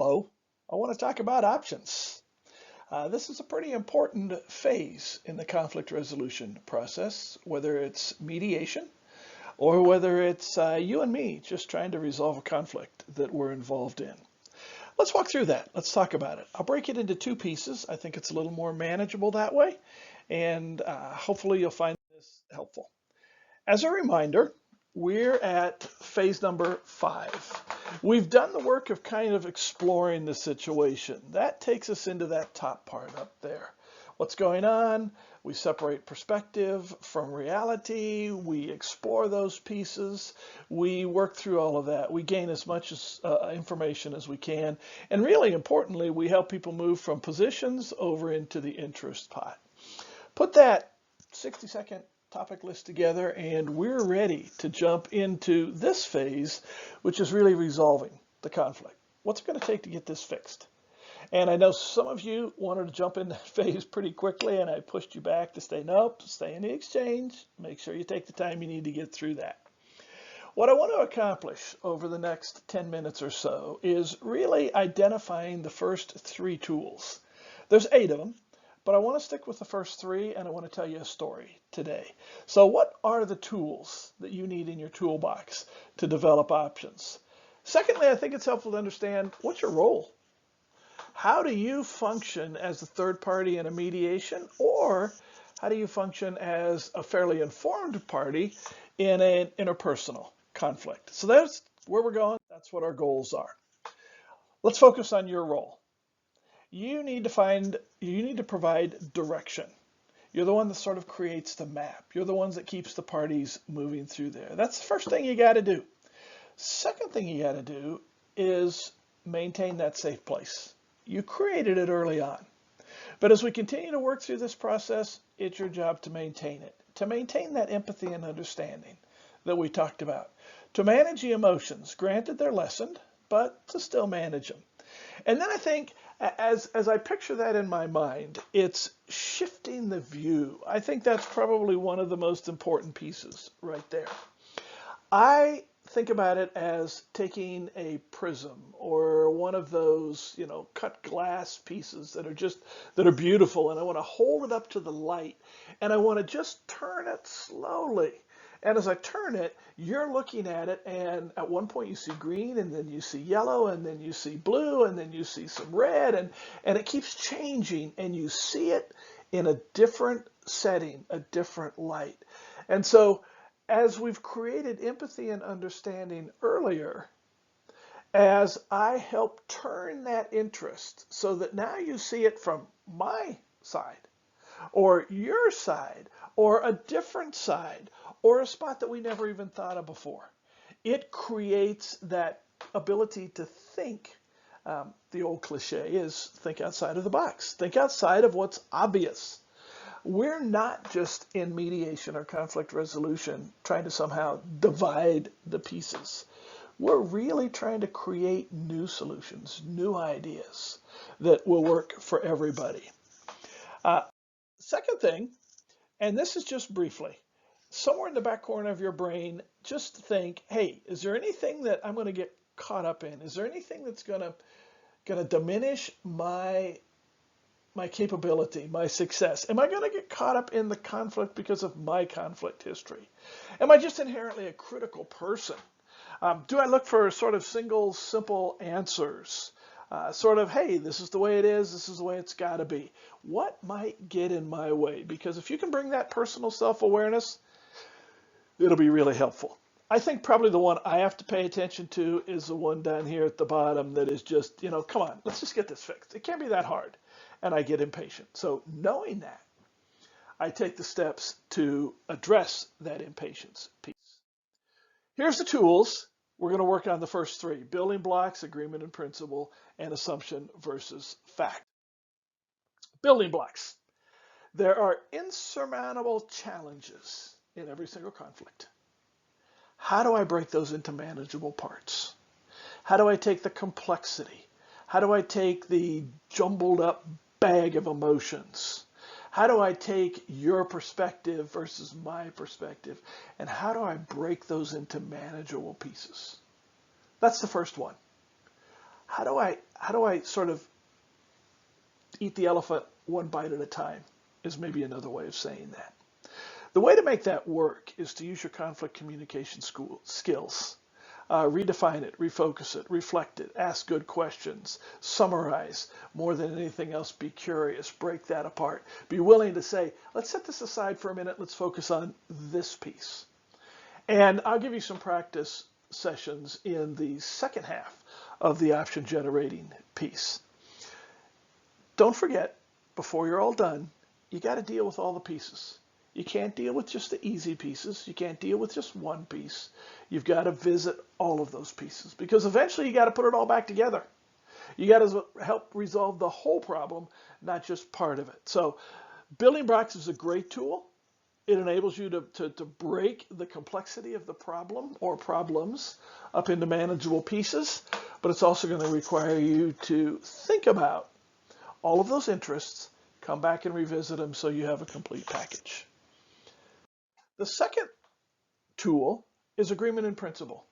Hello, I want to talk about options. This is a pretty important phase in the conflict resolution process, whether it's mediation or whether it's you and me just trying to resolve a conflict that we're involved in. Let's walk through that. Let's talk about it. I'll break it into two pieces. I think it's a little more manageable that way, and hopefully you'll find this helpful. As a reminder, we're at phase number 5. We've done the work of kind of exploring the situation. That takes us into that top part up there. What's going on? We separate perspective from reality. We explore those pieces. We work through all of that. We gain as much information as we can. And really importantly, we help people move from positions over into the interest pot. Put that 60-second topic list together and we're ready to jump into this phase, which is really resolving the conflict. What's it going to take to get this fixed? And I know some of you wanted to jump in that phase pretty quickly and I pushed you back to stay, nope, stay in the exchange. Make sure you take the time you need to get through that. What I want to accomplish over the next 10 minutes or so is really identifying the first 3 tools. There's 8 of them. But I want to stick with the first 3 and I want to tell you a story today. So what are the tools that you need in your toolbox to develop options? Secondly, I think it's helpful to understand what's your role. How do you function as a third party in a mediation, or how do you function as a fairly informed party in an interpersonal conflict? So that's where we're going. That's what our goals are. Let's focus on your role. You need to provide direction. You're the one that sort of creates the map. You're the ones that keeps the parties moving through there. That's the first thing you got to do. Second thing you got to do is maintain that safe place. You created it early on. But as we continue to work through this process, it's your job to maintain it, to maintain that empathy and understanding that we talked about, to manage the emotions. Granted, they're lessened, but to still manage them. And then I think as I picture that in my mind, it's shifting the view. I think that's probably one of the most important pieces right there. I think about it as taking a prism or one of those, cut glass pieces that are beautiful, and I want to hold it up to the light and I want to just turn it slowly. And as I turn it, you're looking at it, and at one point you see green, and then you see yellow, and then you see blue, and then you see some red, and it keeps changing, and you see it in a different setting, a different light. And so as we've created empathy and understanding earlier, as I help turn that interest so that now you see it from my side, or your side, or a different side, or a spot that we never even thought of before. It creates that ability to think. The old cliche is think outside of the box. Think outside of what's obvious. We're not just in mediation or conflict resolution trying to somehow divide the pieces. We're really trying to create new solutions, new ideas that will work for everybody. Second thing, and this is just briefly, somewhere in the back corner of your brain, just think, hey, is there anything that I'm going to get caught up in? Is there anything that's going to diminish my capability, my success? Am I going to get caught up in the conflict because of my conflict history? Am I just inherently a critical person? Do I look for sort of single, simple answers? Sort of, hey, this is the way it is, this is the way it's got to be. What might get in my way? Because if you can bring that personal self-awareness, it'll be really helpful. I think probably the one I have to pay attention to is the one down here at the bottom that is just, come on, let's just get this fixed. It can't be that hard. And I get impatient. So knowing that, I take the steps to address that impatience piece. Here's the tools. We're going to work on the first 3, building blocks, agreement and principle, and assumption versus fact. Building blocks. There are insurmountable challenges in every single conflict. How do I break those into manageable parts? How do I take the complexity? How do I take the jumbled up bag of emotions? How do I take your perspective versus my perspective? And how do I break those into manageable pieces? That's the first one. how do I sort of eat the elephant one bite at a time is maybe another way of saying that. The way to make that work is to use your conflict communication skills. Redefine it, refocus it, reflect it, ask good questions, summarize. More than anything else, be curious, break that apart. Be willing to say, let's set this aside for a minute, let's focus on this piece. And I'll give you some practice sessions in the second half of the option generating piece. Don't forget, before you're all done, you got to deal with all the pieces. You can't deal with just the easy pieces. You can't deal with just one piece. You've got to visit all of those pieces because eventually you got to put it all back together. You got to help resolve the whole problem, not just part of it. So building blocks is a great tool. It enables you to break the complexity of the problem or problems up into manageable pieces, but it's also going to require you to think about all of those interests, come back and revisit them so you have a complete package. The second tool is agreement in principle.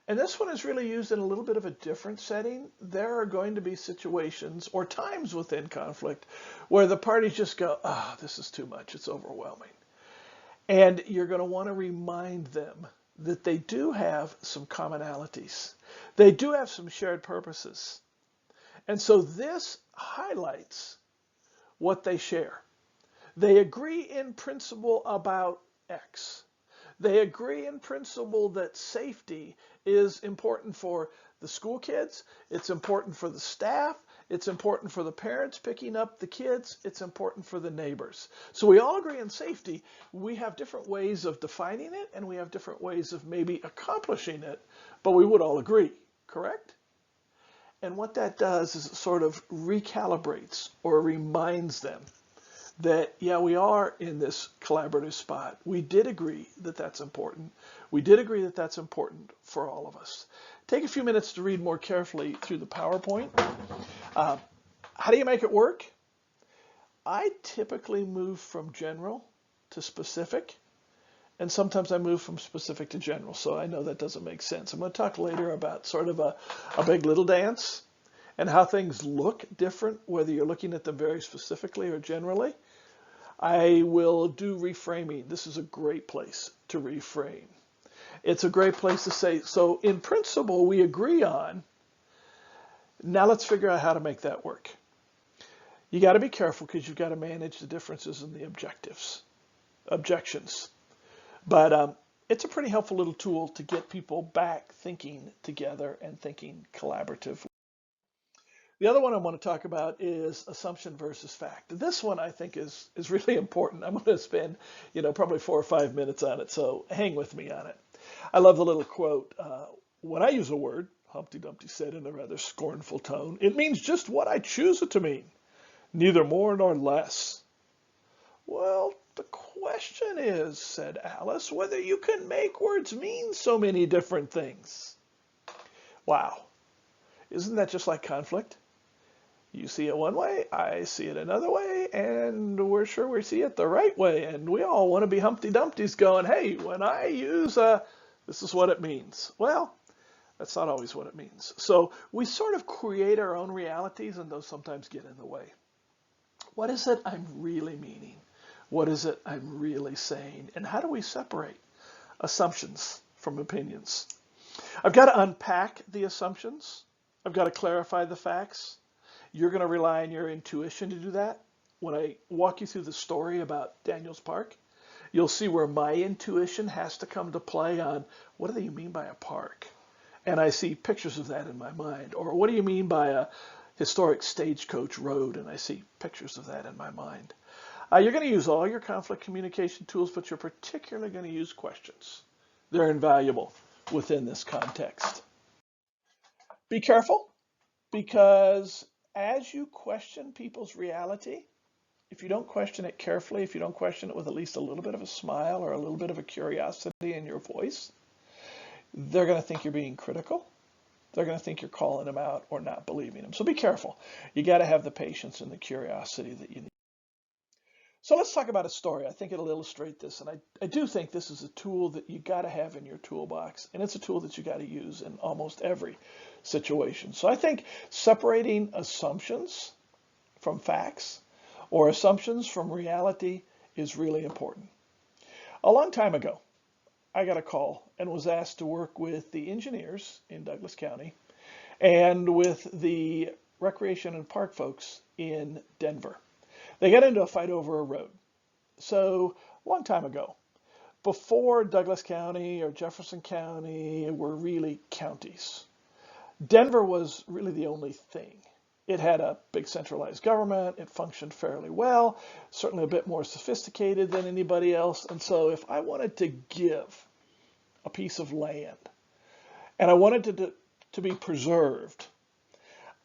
And this one is really used in a little bit of a different setting. There are going to be situations or times within conflict where the parties just go, this is too much, it's overwhelming. And you're going to want to remind them that they do have some commonalities. They do have some shared purposes. And so this highlights what they share. They agree in principle about X. They agree in principle that safety is important for the school kids, it's important for the staff, it's important for the parents picking up the kids, it's important for the neighbors. So we all agree on safety. We have different ways of defining it, and we have different ways of maybe accomplishing it, but we would all agree, correct? And what that does is it sort of recalibrates or reminds them that, yeah, we are in this collaborative spot. We did agree that that's important. We did agree that that's important for all of us. Take a few minutes to read more carefully through the PowerPoint. How do you make it work? I typically move from general to specific, and sometimes I move from specific to general, so I know that doesn't make sense. I'm going to talk later about sort of a big little dance and how things look different, whether you're looking at them very specifically or generally. I will do reframing. This is a great place to reframe. It's a great place to say, so in principle, we agree on, now let's figure out how to make that work. You got to be careful because you've got to manage the differences in the objections. But it's a pretty helpful little tool to get people back thinking together and thinking collaboratively. The other one I want to talk about is assumption versus fact. This one I think is really important. I'm going to spend, probably 4 or 5 minutes on it, so hang with me on it. I love the little quote. When I use a word, Humpty Dumpty said in a rather scornful tone, it means just what I choose it to mean, neither more nor less. Well, the question is, said Alice, whether you can make words mean so many different things. Wow. Isn't that just like conflict? You see it one way, I see it another way, and we're sure we see it the right way. And we all want to be Humpty Dumptys going, hey, when I use this is what it means. Well, that's not always what it means. So we sort of create our own realities, and those sometimes get in the way. What is it I'm really meaning? What is it I'm really saying? And how do we separate assumptions from opinions? I've got to unpack the assumptions. I've got to clarify the facts. You're going to rely on your intuition to do that. When I walk you through the story about Daniels Park, you'll see where my intuition has to come to play on what do you mean by a park? And I see pictures of that in my mind. Or what do you mean by a historic stagecoach road? And I see pictures of that in my mind. You're going to use all your conflict communication tools, but you're particularly going to use questions. They're invaluable within this context. Be careful, because as you question people's reality, if you don't question it carefully, if you don't question it with at least a little bit of a smile or a little bit of a curiosity in your voice, they're going to think you're being critical. They're going to think you're calling them out or not believing them. So be careful. You got to have the patience and the curiosity that you need. So let's talk about a story. I think it'll illustrate this. And I do think this is a tool that you got to have in your toolbox. And it's a tool that you got to use in almost every situation. So I think separating assumptions from facts or assumptions from reality is really important. A long time ago, I got a call and was asked to work with the engineers in Douglas County and with the recreation and park folks in Denver. They got into a fight over a road. So, a long time ago, before Douglas County or Jefferson County were really counties, Denver was really the only thing. It had a big centralized government. It functioned fairly well, certainly a bit more sophisticated than anybody else. And so if I wanted to give a piece of land and I wanted to be preserved,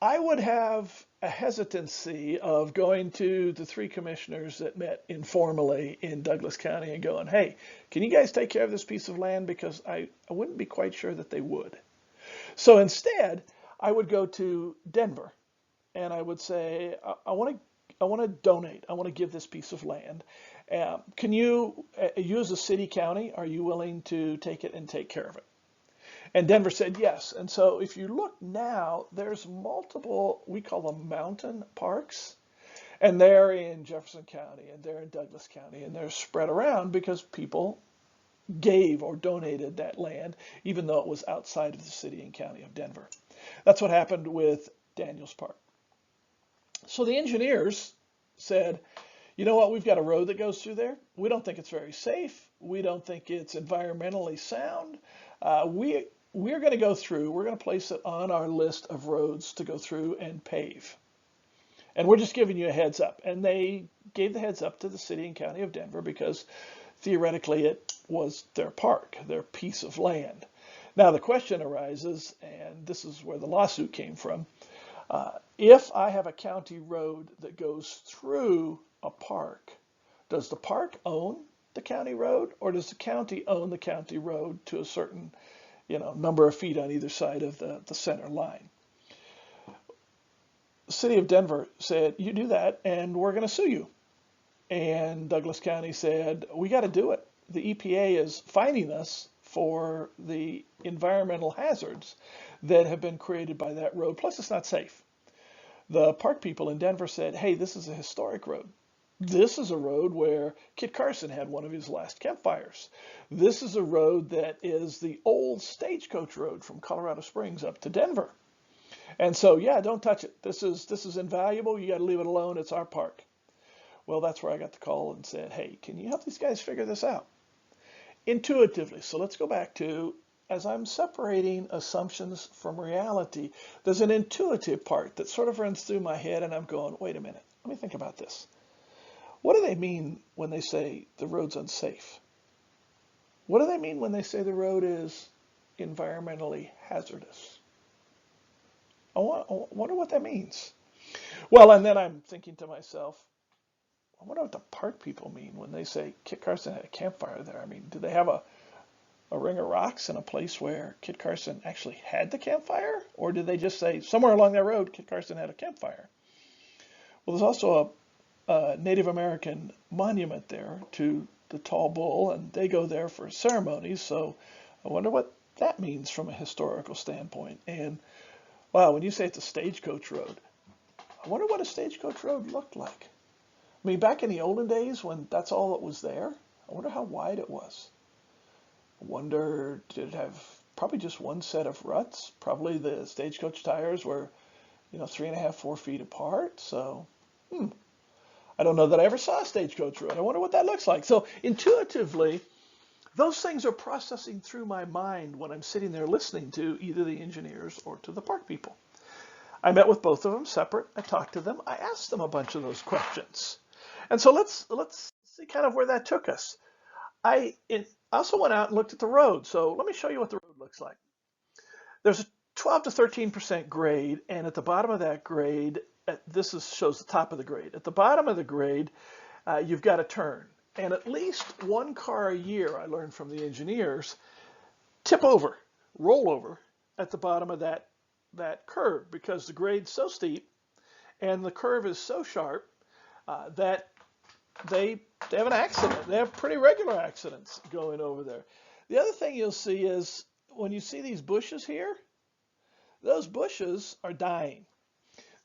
I would have a hesitancy of going to the three commissioners that met informally in Douglas County and going, hey, can you guys take care of this piece of land? Because I wouldn't be quite sure that they would. So instead, I would go to Denver and I would say, I want to donate. I want to give this piece of land. Can you, as a city county, are you willing to take it and take care of it? And Denver said yes. And so if you look now, there's multiple, we call them mountain parks. And they're in Jefferson County and they're in Douglas County and they're spread around because people gave or donated that land, even though it was outside of the city and county of Denver. That's what happened with Daniels Park. So the engineers said, you know what, we've got a road that goes through there. We don't think it's very safe. We don't think it's environmentally sound. We're going to go through, we're going to place it on our list of roads to go through and pave. And we're just giving you a heads up. And they gave the heads up to the city and county of Denver because theoretically it was their park, their piece of land. Now the question arises, and this is where the lawsuit came from, if I have a county road that goes through a park, does the park own the county road, or does the county own the county road to a certain number of feet on either side of the center line? The city of Denver said, you do that and we're going to sue you. And Douglas County said, we got to do it. The EPA is fining us for the environmental hazards that have been created by that road. Plus, it's not safe. The park people in Denver said, hey, this is a historic road. This is a road where Kit Carson had one of his last campfires. This is a road that is the old stagecoach road from Colorado Springs up to Denver. And so, yeah, don't touch it. This is invaluable. You got to leave it alone. It's our park. Well, that's where I got the call and said, hey, can you help these guys figure this out? Intuitively. So let's go back to, as I'm separating assumptions from reality, there's an intuitive part that sort of runs through my head and I'm going, wait a minute, let me think about this. What do they mean when they say the road's unsafe? What do they mean when they say the road is environmentally hazardous? I wonder what that means. Well, and then I'm thinking to myself, I wonder what the park people mean when they say Kit Carson had a campfire there. I mean, do they have a ring of rocks in a place where Kit Carson actually had the campfire? Or did they just say somewhere along that road Kit Carson had a campfire? Well, there's also a Native American monument there to the tall bull, and they go there for ceremonies. So I wonder what that means from a historical standpoint. And wow, when you say it's a stagecoach road, I wonder what a stagecoach road looked like. I mean, back in the olden days when that's all that was there, I wonder how wide it was. I wonder, did it have probably just one set of ruts? Probably the stagecoach tires were, 3.5, 4 feet apart. So, I don't know that I ever saw a stagecoach road. I wonder what that looks like. So intuitively, those things are processing through my mind when I'm sitting there listening to either the engineers or to the park people. I met with both of them separate. I talked to them. I asked them a bunch of those questions. And so let's see kind of where that took us. I also went out and looked at the road. So let me show you what the road looks like. There's a 12 to 13% grade, and at the bottom of that grade, shows the top of the grade. At the bottom of the grade, you've got a turn. And at least one car a year, I learned from the engineers, tip over, roll over at the bottom of that curve because the grade's so steep and the curve is so sharp that they have an accident. They have pretty regular accidents going over there. The other thing you'll see is when you see these bushes here, those bushes are dying.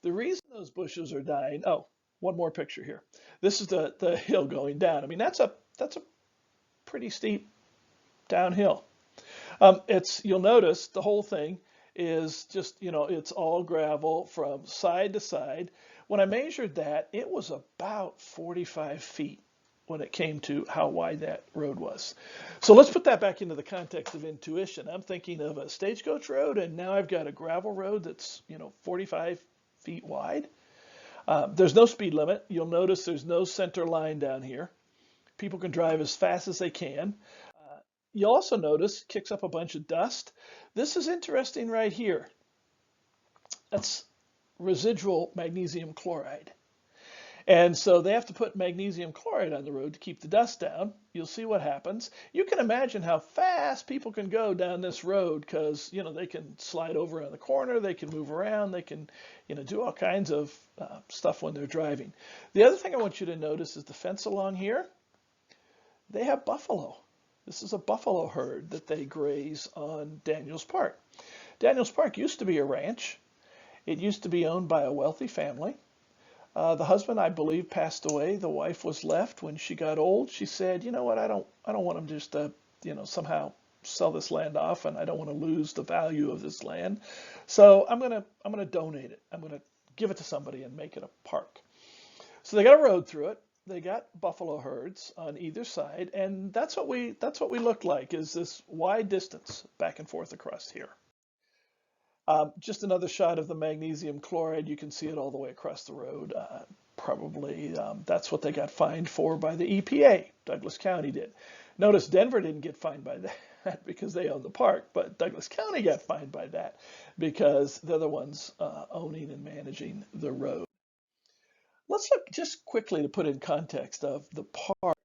The reason those bushes are dying, oh, one more picture here. This is the hill going down. I mean, that's a pretty steep downhill. You'll notice the whole thing is just, it's all gravel from side to side. When I measured that, it was about 45 feet when it came to how wide that road was. So let's put that back into the context of intuition. I'm thinking of a stagecoach road, and now I've got a gravel road that's, 45 feet wide. There's no speed limit. You'll notice there's no center line down here. People can drive as fast as they can. You'll also notice it kicks up a bunch of dust. This is interesting right here. That's residual magnesium chloride. And so they have to put magnesium chloride on the road to keep the dust down. You'll see what happens. You can imagine how fast people can go down this road because, they can slide over on the corner, they can move around, they can, do all kinds of stuff when they're driving. The other thing I want you to notice is the fence along here. They have buffalo. This is a buffalo herd that they graze on Daniels Park. Daniels Park used to be a ranch. It used to be owned by a wealthy family. The husband, I believe, passed away. The wife was left when she got old. She said, "You know what? I don't want them just to, somehow sell this land off, and I don't want to lose the value of this land. So I'm gonna donate it. I'm gonna give it to somebody and make it a park." So they got a road through it. They got buffalo herds on either side, and that's what we look like, is this wide distance back and forth across here. Just another shot of the magnesium chloride. You can see it all the way across the road. Probably that's what they got fined for by the EPA. Douglas County did. Notice Denver didn't get fined by that because they own the park, but Douglas County got fined by that because they're the ones owning and managing the road. Let's look just quickly to put in context of the park.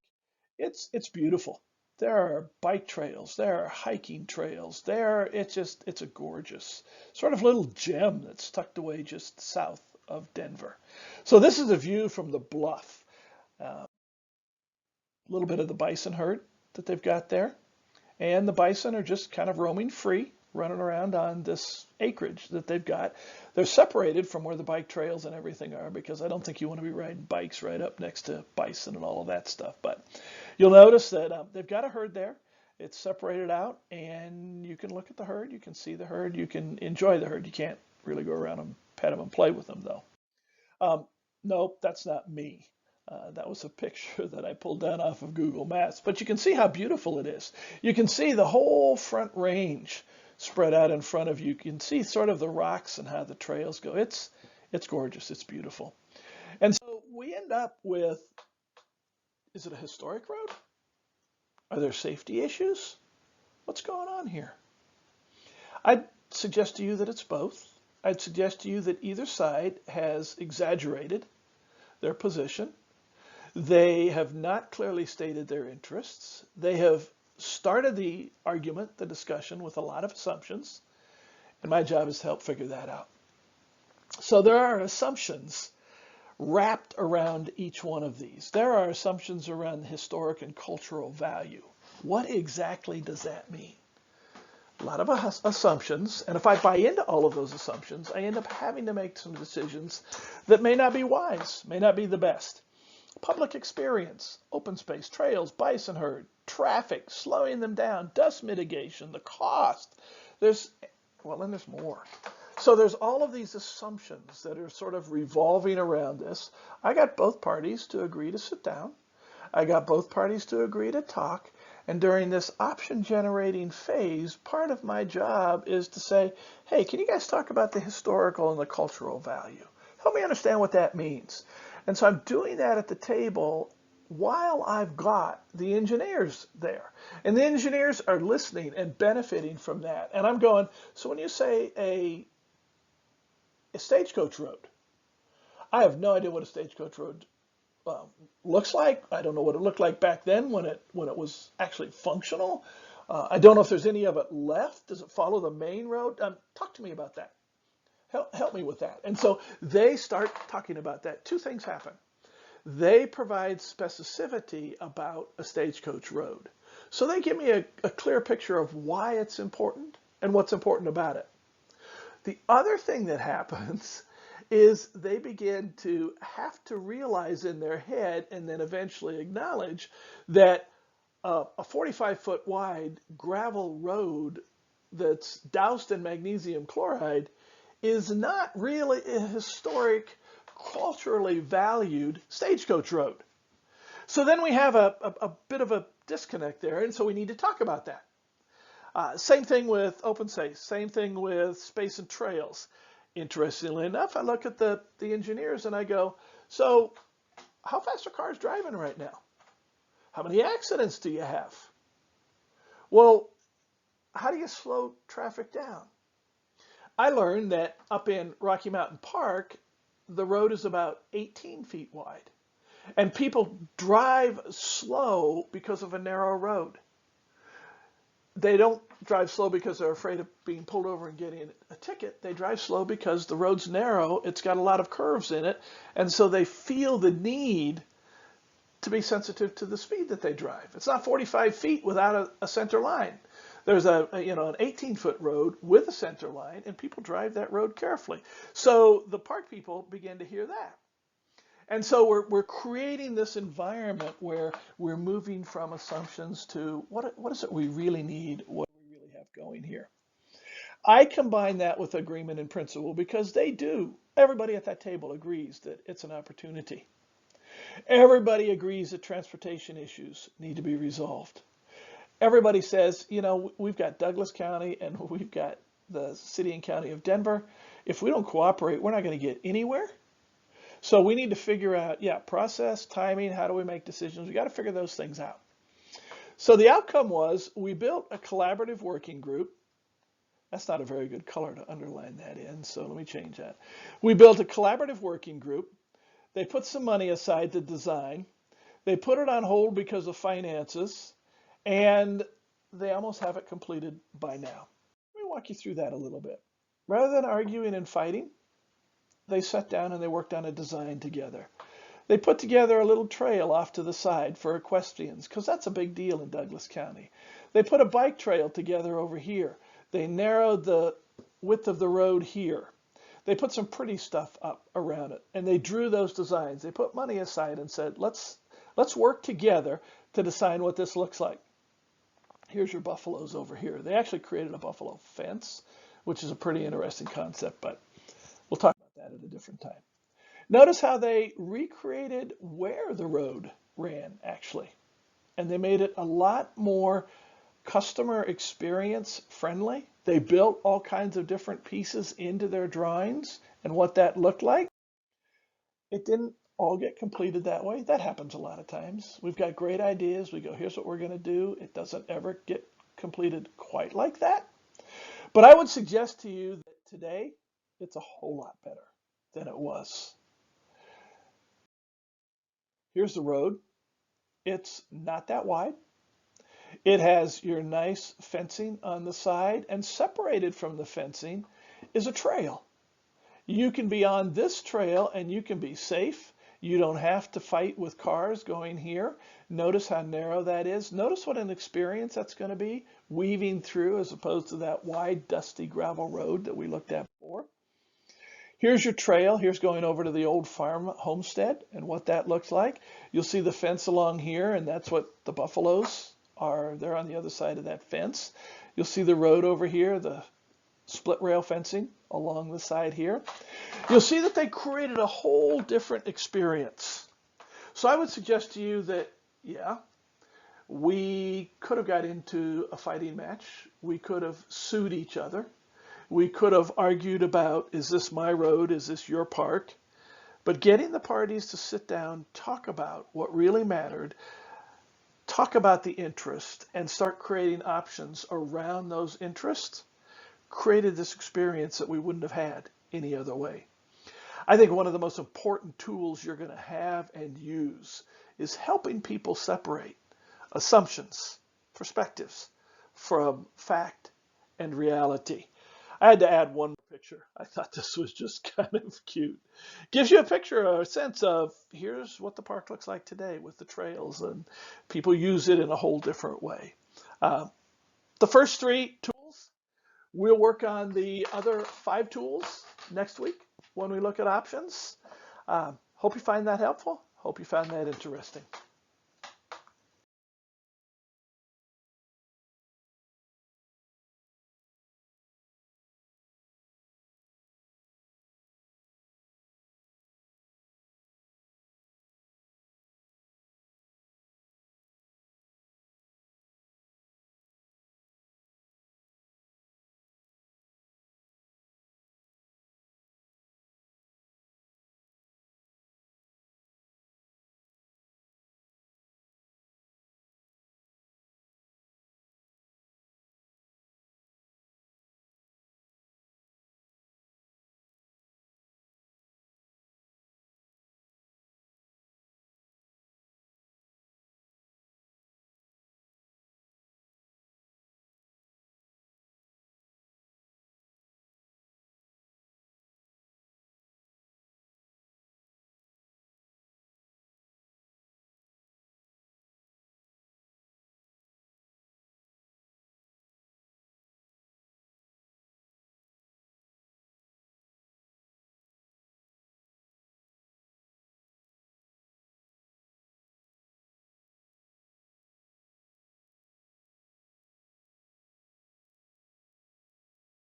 It's beautiful. There are bike trails, there are hiking trails, it's a gorgeous sort of little gem that's tucked away just south of Denver. So this is a view from the bluff. A little bit of the bison herd that they've got there. And the bison are just kind of roaming free, running around on this acreage that they've got. They're separated from where the bike trails and everything are because I don't think you want to be riding bikes right up next to bison and all of that stuff. But you'll notice that they've got a herd there. It's separated out, and you can look at the herd. You can see the herd. You can enjoy the herd. You can't really go around and pet them and play with them, though. Nope, that's not me. That was a picture that I pulled down off of Google Maps. But you can see how beautiful it is. You can see the whole front range spread out in front of you. You can see sort of the rocks and how the trails go. It's gorgeous. It's beautiful. And so we end up with, is it a historic road? Are there safety issues? What's going on here? I'd suggest to you that it's both. I'd suggest to you that either side has exaggerated their position. They have not clearly stated their interests. They have started the argument, the discussion, with a lot of assumptions, and my job is to help figure that out. So there are assumptions wrapped around each one of these. There are assumptions around the historic and cultural value. What exactly does that mean? A lot of assumptions, and if I buy into all of those assumptions, I end up having to make some decisions that may not be wise, may not be the best. Public experience, open space, trails, bison herd, traffic, slowing them down, dust mitigation, the cost. And there's more. So there's all of these assumptions that are sort of revolving around this. I got both parties to agree to sit down. I got both parties to agree to talk. And during this option generating phase, part of my job is to say, hey, can you guys talk about the historical and the cultural value? Help me understand what that means. And so I'm doing that at the table while I've got the engineers there. And the engineers are listening and benefiting from that. And I'm going, so when you say a stagecoach road, I have no idea what a stagecoach road looks like. I don't know what it looked like back then when it was actually functional. I don't know if there's any of it left. Does it follow the main road? Talk to me about that. Help me with that. And so they start talking about that. Two things happen. They provide specificity about a stagecoach road. So they give me a clear picture of why it's important and what's important about it. The other thing that happens is they begin to have to realize in their head and then eventually acknowledge that a 45-foot wide gravel road that's doused in magnesium chloride is not really a historic, culturally valued stagecoach road. So then we have a bit of a disconnect there, and so we need to talk about that. Same thing with open space, same thing with space and trails. Interestingly enough, I look at the engineers and I go, so how fast are cars driving right now? How many accidents do you have? Well, how do you slow traffic down? I learned that up in Rocky Mountain Park, the road is about 18 feet wide. And people drive slow because of a narrow road. They don't drive slow because they're afraid of being pulled over and getting a ticket. They drive slow because the road's narrow, it's got a lot of curves in it, and so they feel the need to be sensitive to the speed that they drive. It's not 45 feet without a center line. There's an 18-foot road with a center line, and people drive that road carefully. So the park people begin to hear that. And so we're creating this environment where we're moving from assumptions to what is it we really need, what do we really have going here. I combine that with agreement in principle because they do. Everybody at that table agrees that it's an opportunity. Everybody agrees that transportation issues need to be resolved. Everybody says, we've got Douglas County and we've got the city and county of Denver. If we don't cooperate, we're not going to get anywhere. So we need to figure out, process, timing, how do we make decisions? We got to figure those things out. So the outcome was we built a collaborative working group. That's not a very good color to underline that in, so let me change that. We built a collaborative working group. They put some money aside to design. They put it on hold because of finances, and they almost have it completed by now. Let me walk you through that a little bit. Rather than arguing and fighting, they sat down and they worked on a design together. They put together a little trail off to the side for equestrians, because that's a big deal in Douglas County. They put a bike trail together over here. They narrowed the width of the road here. They put some pretty stuff up around it, and they drew those designs. They put money aside and said, let's work together to decide what this looks like. Here's your buffaloes over here. They actually created a buffalo fence, which is a pretty interesting concept, but we'll talk about that at a different time. Notice how they recreated where the road ran, actually. And they made it a lot more customer experience friendly. They built all kinds of different pieces into their drawings and what that looked like. It didn't all get completed that way. That happens a lot of times. We've got great ideas. We go, here's what we're going to do. It doesn't ever get completed quite like that. But I would suggest to you that today, it's a whole lot better than it was. Here's the road. It's not that wide. It has your nice fencing on the side, and separated from the fencing is a trail. You can be on this trail and you can be safe. You don't have to fight with cars going here. Notice how narrow that is. Notice what an experience that's going to be, weaving through as opposed to that wide, dusty gravel road that we looked at before. Here's your trail. Here's going over to the old farm homestead and what that looks like. You'll see the fence along here, and that's what the buffaloes are. They're on the other side of that fence. You'll see the road over here, the split rail fencing along the side here. You'll see that they created a whole different experience. So I would suggest to you that, we could have got into a fighting match. We could have sued each other. We could have argued about, is this my road? Is this your park? But getting the parties to sit down, talk about what really mattered, talk about the interest, and start creating options around those interests, created this experience that we wouldn't have had any other way. I think one of the most important tools you're going to have and use is helping people separate assumptions, perspectives from fact and reality. I had to add one picture. picture. I thought this was just kind of cute. Gives you a picture, a sense of here's what the park looks like today with the trails, and people use it in a whole different way. Uh, the first 3 tools, we'll work on the other 5 tools next week when we look at options. Hope you find that helpful. Hope you found that interesting.